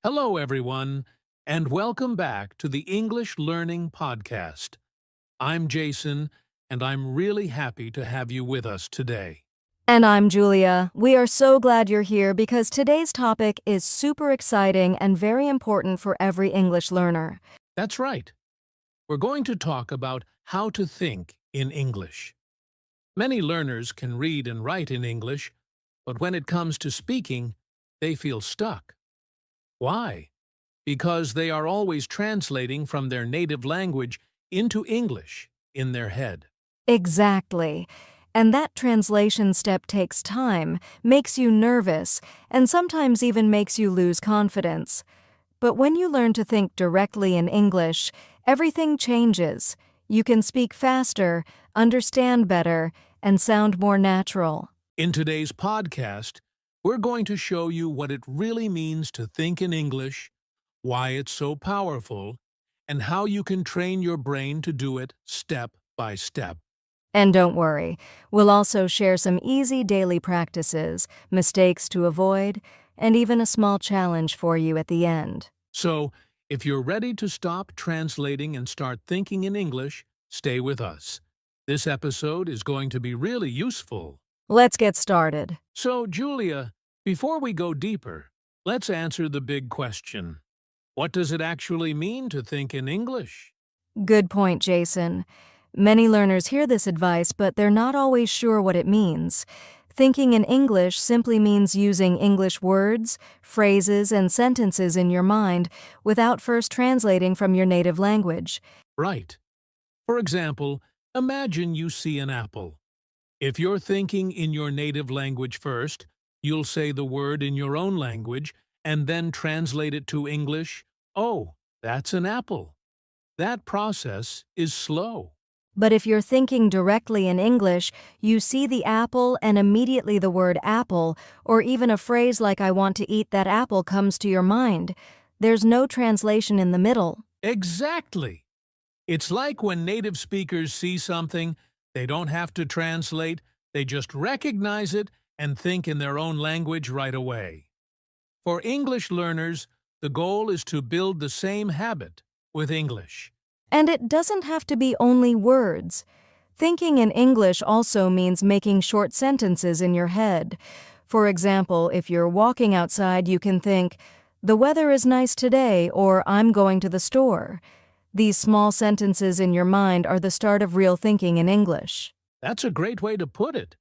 Hello, everyone, and welcome back to the English Learning Podcast. I'm Jason, and I'm really happy to have you with us today. And I'm Julia. We are so glad you're here because today's topic is super exciting and very important for every English learner. That's right. We're going to talk about how to think in English. Many learners can read and write in English, but when it comes to speaking, they feel stuck. Why? Because they are always translating from their native language into English in their head. Exactly. And that translation step takes time, makes you nervous, and sometimes even makes you lose confidence. But when you learn to think directly in English, everything changes. You can speak faster, understand better, and sound more natural. In today's podcast, we're going to show you what it really means to think in English, why it's so powerful, and how you can train your brain to do it step by step. And don't worry, we'll also share some easy daily practices, mistakes to avoid, and even a small challenge for you at the end. So, if you're ready to stop translating and start thinking in English, stay with us. This episode is going to be really useful. Let's get started. So, Julia, before we go deeper, let's answer the big question. What does it actually mean to think in English? Good point, Jason. Many learners hear this advice, but they're not always sure what it means. Thinking in English simply means using English words, phrases, and sentences in your mind without first translating from your native language. Right. For example, imagine you see an apple. If you're thinking in your native language first, you'll say the word in your own language and then translate it to English. Oh, that's an apple. That process is slow. But if you're thinking directly in English, you see the apple and immediately the word apple, or even a phrase like I want to eat that apple comes to your mind. There's no translation in the middle. Exactly. It's like when native speakers see something, they don't have to translate, they just recognize it and think in their own language right away. For English learners, the goal is to build the same habit with English. And it doesn't have to be only words. Thinking in English also means making short sentences in your head. For example, if you're walking outside, you can think, "The weather is nice today," or "I'm going to the store." These small sentences in your mind are the start of real thinking in English. That's a great way to put it.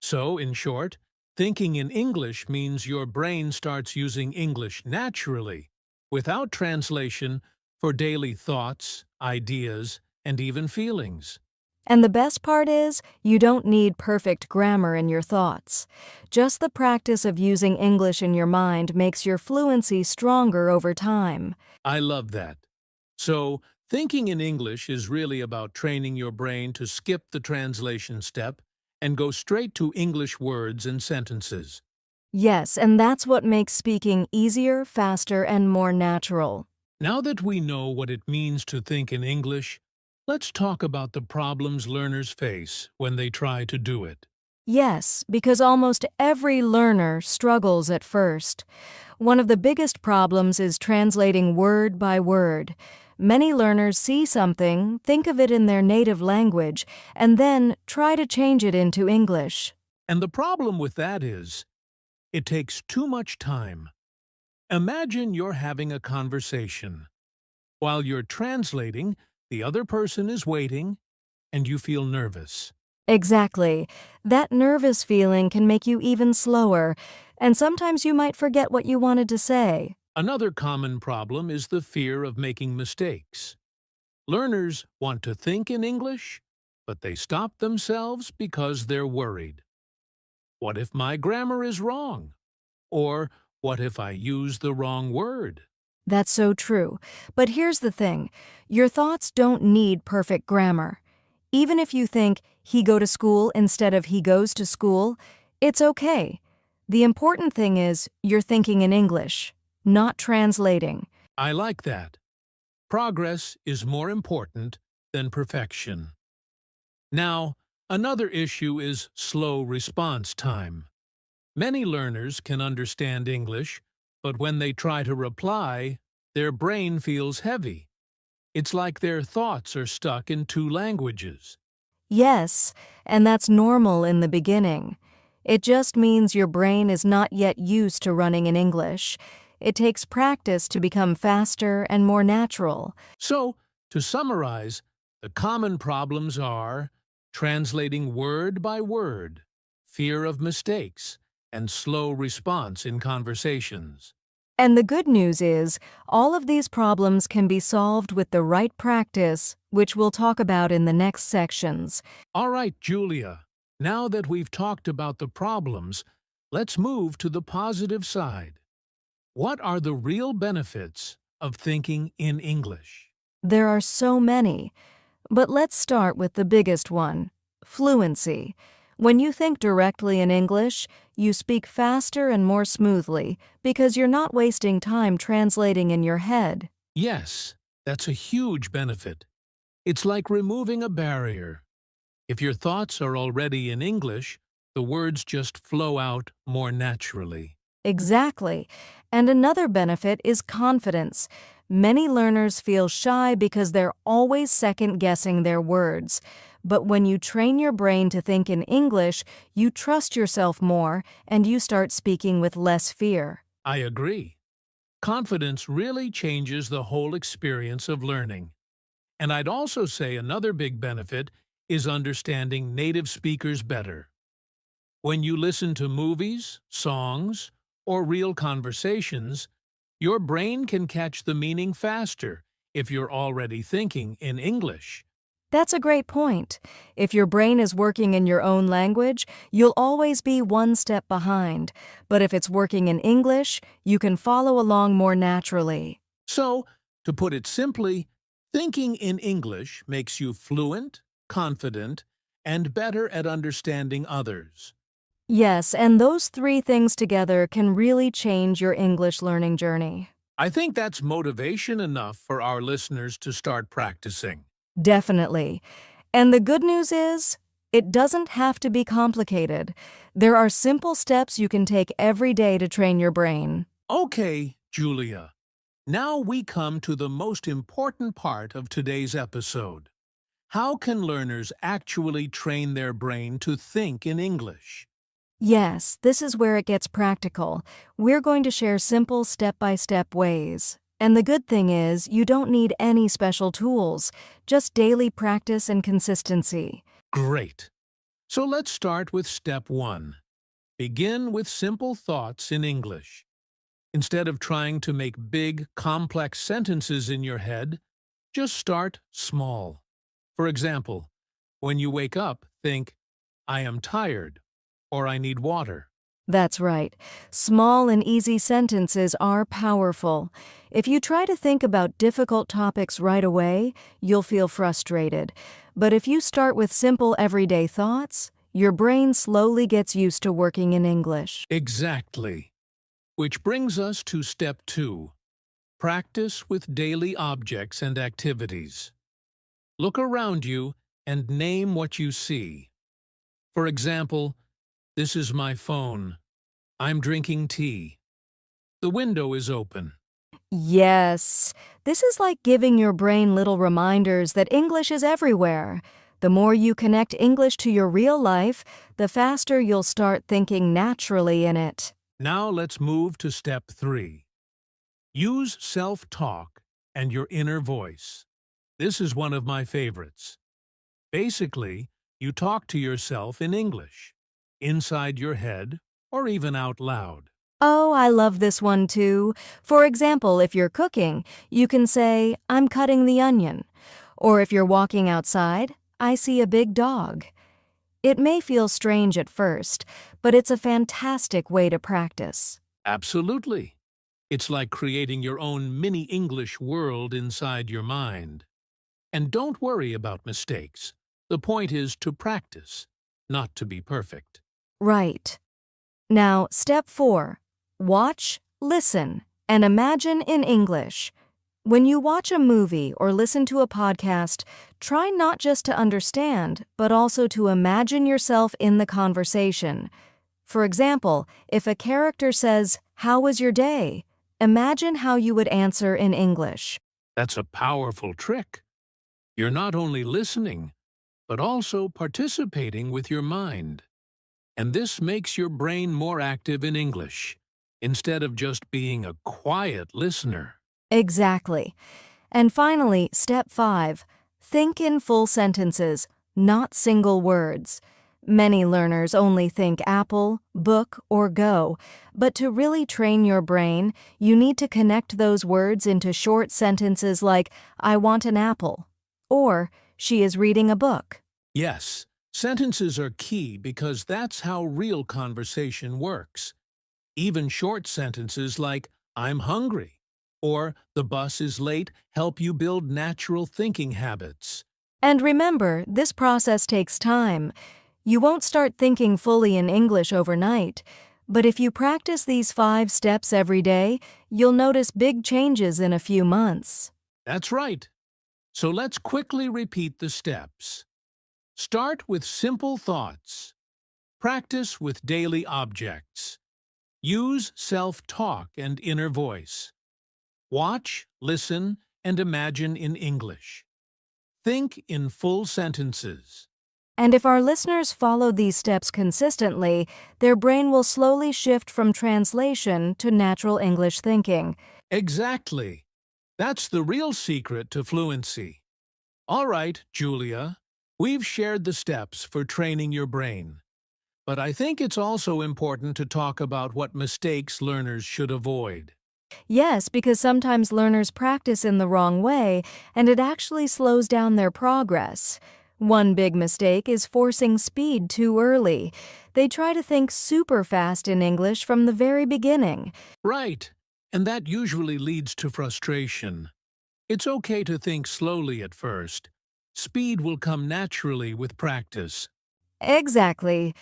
So, in short, thinking in English means your brain starts using English naturally, without translation, for daily thoughts, ideas, and even feelings. And the best part is, you don't need perfect grammar in your thoughts. Just the practice of using English in your mind makes your fluency stronger over time. I love that. So, thinking in English is really about training your brain to skip the translation step and go straight to English words and sentences. Yes, and that's what makes speaking easier, faster, and more natural. Now that we know what it means to think in English, let's talk about the problems learners face when they try to do it. Yes, because almost every learner struggles at first. One of the biggest problems is translating word by word. Many learners see something, think of it in their native language, and then try to change it into English. And the problem with that is, it takes too much time. Imagine you're having a conversation. While you're translating, the other person is waiting, and you feel nervous. Exactly. That nervous feeling can make you even slower, and sometimes you might forget what you wanted to say. Another common problem is the fear of making mistakes. Learners want to think in English, but they stop themselves because they're worried. What if my grammar is wrong? Or what if I use the wrong word? That's so true. But here's the thing. Your thoughts don't need perfect grammar. Even if you think, "he go to school" instead of "he goes to school," it's okay. The important thing is you're thinking in English, not translating. I like that. Progress is more important than perfection. Now, another issue is slow response time. Many learners can understand English, But when they try to reply, their brain feels heavy. It's like their thoughts are stuck in two languages. Yes, and that's normal in the beginning. It just means your brain is not yet used to running in English. It takes practice to become faster and more natural. So, to summarize, the common problems are translating word by word, fear of mistakes, and slow response in conversations. And the good news is, all of these problems can be solved with the right practice, which we'll talk about in the next sections. All right, Julia, now that we've talked about the problems, let's move to the positive side. What are the real benefits of thinking in English? There are so many, but let's start with the biggest one, fluency. When you think directly in English, you speak faster and more smoothly because you're not wasting time translating in your head. Yes, that's a huge benefit. It's like removing a barrier. If your thoughts are already in English, the words just flow out more naturally. Exactly. And another benefit is confidence. Many learners feel shy because they're always second-guessing their words. But when you train your brain to think in English, you trust yourself more and you start speaking with less fear. I agree. Confidence really changes the whole experience of learning. And I'd also say another big benefit is understanding native speakers better. When you listen to movies, songs, or real conversations, your brain can catch the meaning faster if you're already thinking in English. That's a great point. If your brain is working in your own language, you'll always be one step behind. But if it's working in English, you can follow along more naturally. So, to put it simply, thinking in English makes you fluent, confident, and better at understanding others. Yes, and those three things together can really change your English learning journey. I think that's motivation enough for our listeners to start practicing. Definitely. And the good news is, it doesn't have to be complicated. There are simple steps you can take every day to train your brain. Okay, Julia. Now we come to the most important part of today's episode. How can learners actually train their brain to think in English? Yes, this is where it gets practical. We're going to share simple step-by-step ways. And the good thing is, you don't need any special tools, just daily practice and consistency. Great. So let's start with step 1. Begin with simple thoughts in English. Instead of trying to make big, complex sentences in your head, just start small. For example, when you wake up, think, I am tired, or I need water. That's right. Small and easy sentences are powerful. If you try to think about difficult topics right away, you'll feel frustrated. But if you start with simple everyday thoughts, your brain slowly gets used to working in English. Exactly. Which brings us to step 2. Practice with daily objects and activities. Look around you and name what you see. For example, this is my phone. I'm drinking tea. The window is open. Yes, this is like giving your brain little reminders that English is everywhere. The more you connect English to your real life, the faster you'll start thinking naturally in it. Now let's move to step 3. Use self-talk and your inner voice. This is one of my favorites. Basically, you talk to yourself in English, inside your head, or even out loud. Oh, I love this one too. For example, if you're cooking, you can say, I'm cutting the onion. Or if you're walking outside, I see a big dog. It may feel strange at first, but it's a fantastic way to practice. Absolutely. It's like creating your own mini English world inside your mind. And don't worry about mistakes. The point is to practice, not to be perfect. Right. Now, step 4. Watch, listen, and imagine in English. When you watch a movie or listen to a podcast, try not just to understand, but also to imagine yourself in the conversation. For example, if a character says, "How was your day?" Imagine how you would answer in English. That's a powerful trick. You're not only listening, but also participating with your mind. And this makes your brain more active in English, instead of just being a quiet listener. Exactly. And finally, step 5. Think in full sentences, not single words. Many learners only think apple, book, or go, but to really train your brain, you need to connect those words into short sentences like, I want an apple, or she is reading a book. Yes, sentences are key because that's how real conversation works. Even short sentences like, I'm hungry, or the bus is late help you build natural thinking habits. And remember, this process takes time. You won't start thinking fully in English overnight, but if you practice these 5 steps every day, you'll notice big changes in a few months. That's right. So let's quickly repeat the steps. Start with simple thoughts. Practice with daily objects. Use self-talk and inner voice. Watch, listen, and imagine in English. Think in full sentences. And if our listeners follow these steps consistently, their brain will slowly shift from translation to natural English thinking. Exactly. That's the real secret to fluency. All right, Julia, we've shared the steps for training your brain. But I think it's also important to talk about what mistakes learners should avoid. Yes, because sometimes learners practice in the wrong way, and it actually slows down their progress. One big mistake is forcing speed too early. They try to think super fast in English from the very beginning. Right, and that usually leads to frustration. It's okay to think slowly at first. Speed will come naturally with practice. Exactly.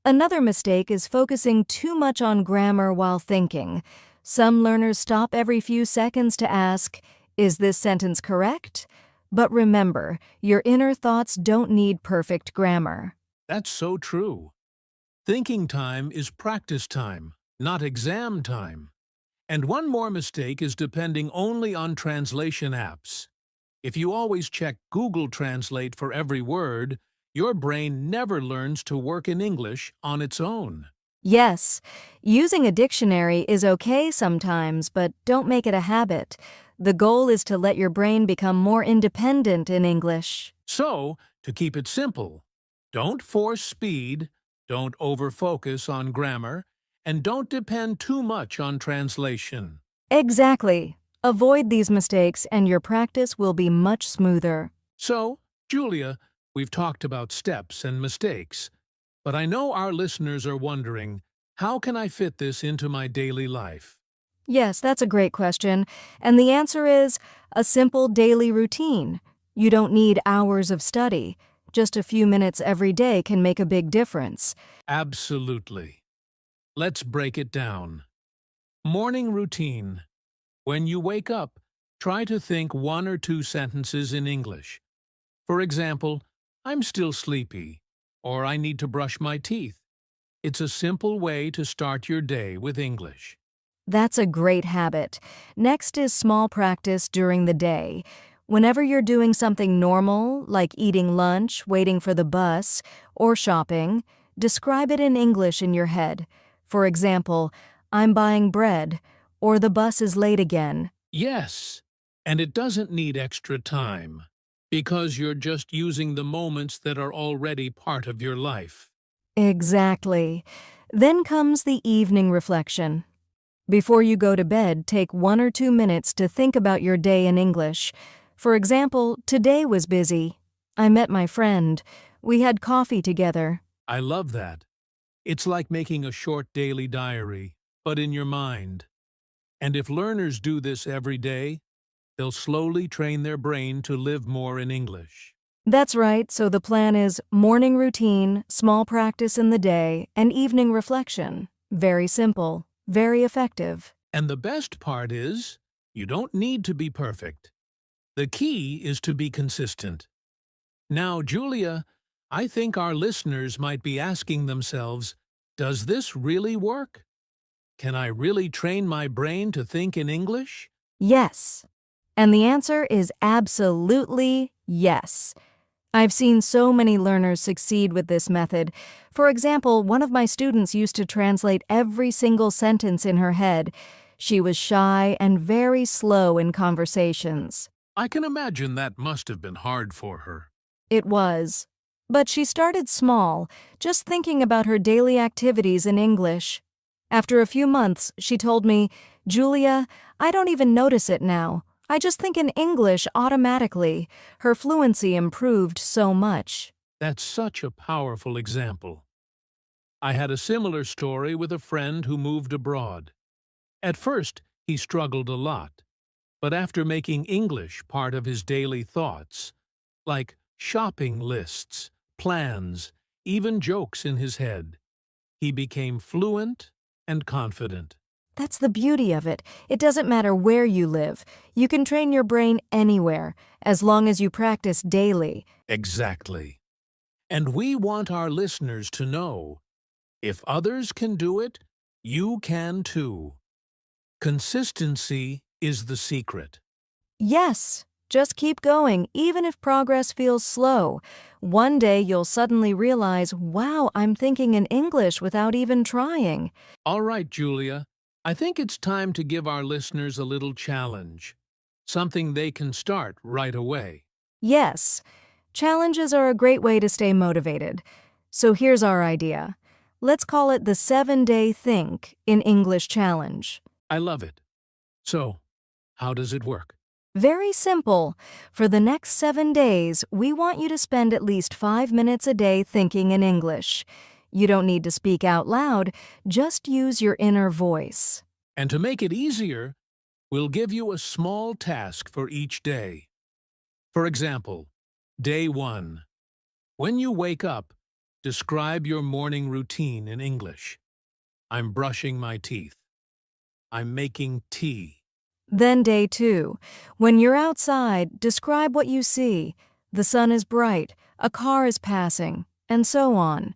Another mistake is focusing too much on grammar while thinking. Some learners stop every few seconds to ask, is this sentence correct? But remember, your inner thoughts don't need perfect grammar. That's so true. Thinking time is practice time, not exam time. And one more mistake is depending only on translation apps. If you always check Google Translate for every word, your brain never learns to work in English on its own. Yes, using a dictionary is okay sometimes, but don't make it a habit. The goal is to let your brain become more independent in English. So, to keep it simple, don't force speed, don't over-focus on grammar, and don't depend too much on translation. Exactly. Avoid these mistakes and your practice will be much smoother. So, Julia, we've talked about steps and mistakes, but I know our listeners are wondering, how can I fit this into my daily life? Yes, that's a great question. And the answer is a simple daily routine. You don't need hours of study. Just a few minutes every day can make a big difference. Absolutely. Let's break it down. Morning routine. When you wake up, try to think 1 or 2 sentences in English. For example, I'm still sleepy, or I need to brush my teeth. It's a simple way to start your day with English. That's a great habit. Next is small practice during the day. Whenever you're doing something normal, like eating lunch, waiting for the bus, or shopping, describe it in English in your head. For example, I'm buying bread, or the bus is late again. Yes, and it doesn't need extra time, because you're just using the moments that are already part of your life. Exactly. Then comes the evening reflection. Before you go to bed, take 1 or 2 minutes to think about your day in English. For example, today was busy. I met my friend. We had coffee together. I love that. It's like making a short daily diary, but in your mind. And if learners do this every day, they'll slowly train their brain to live more in English. That's right, so the plan is morning routine, small practice in the day, and evening reflection. Very simple, very effective. And the best part is, you don't need to be perfect. The key is to be consistent. Now, Julia, I think our listeners might be asking themselves, does this really work? Can I really train my brain to think in English? Yes. And the answer is absolutely yes. I've seen so many learners succeed with this method. For example, one of my students used to translate every single sentence in her head. She was shy and very slow in conversations. I can imagine that must have been hard for her. It was. But she started small, just thinking about her daily activities in English. After a few months, she told me, "Julia, I don't even notice it now. I just think in English automatically." Her fluency improved so much. That's such a powerful example. I had a similar story with a friend who moved abroad. At first, he struggled a lot, but after making English part of his daily thoughts, like shopping lists, plans, even jokes in his head, he became fluent and confident. That's the beauty of it. It doesn't matter where you live. You can train your brain anywhere, as long as you practice daily. Exactly. And we want our listeners to know, if others can do it, you can too. Consistency is the secret. Yes, just keep going, even if progress feels slow. One day you'll suddenly realize, wow, I'm thinking in English without even trying. All right, Julia, I think it's time to give our listeners a little challenge, something they can start right away. Yes, challenges are a great way to stay motivated. So here's our idea. Let's call it the 7-Day Think in English Challenge. I love it. So, how does it work? Very simple. For the next 7 days, we want you to spend at least 5 minutes a day thinking in English. You don't need to speak out loud, just use your inner voice. And to make it easier, we'll give you a small task for each day. For example, Day 1. When you wake up, describe your morning routine in English. I'm brushing my teeth. I'm making tea. Then Day 2. When you're outside, describe what you see. The sun is bright, a car is passing, and so on.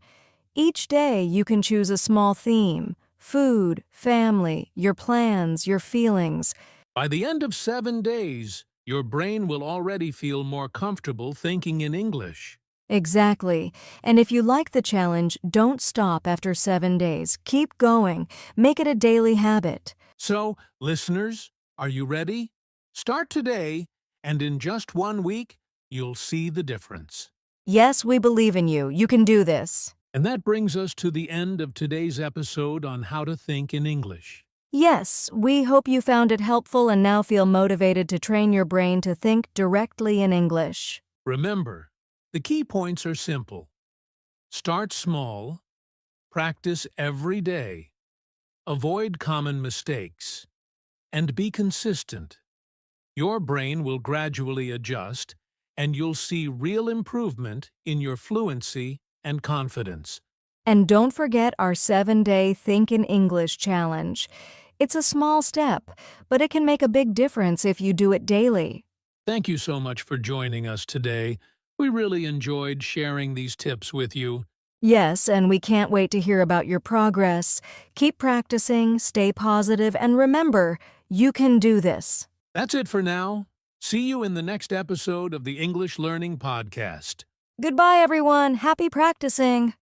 Each day you can choose a small theme: food, family, your plans, your feelings. By the end of 7 days, your brain will already feel more comfortable thinking in English. Exactly. And if you like the challenge, don't stop after 7 days. Keep going. Make it a daily habit. So, listeners, are you ready? Start today, and in just 1 week, you'll see the difference. Yes, we believe in you. You can do this. And that brings us to the end of today's episode on how to think in English. Yes, we hope you found it helpful and now feel motivated to train your brain to think directly in English. Remember, the key points are simple. Start small, practice every day, avoid common mistakes, and be consistent. Your brain will gradually adjust, and you'll see real improvement in your fluency and confidence. And don't forget our 7-Day Think in English challenge. It's a small step, but it can make a big difference if you do it daily. Thank you so much for joining us today. We really enjoyed sharing these tips with you. Yes, and we can't wait to hear about your progress. Keep practicing, stay positive, and remember, you can do this. That's it for now. See you in the next episode of the English Learning Podcast. Goodbye, everyone. Happy practicing.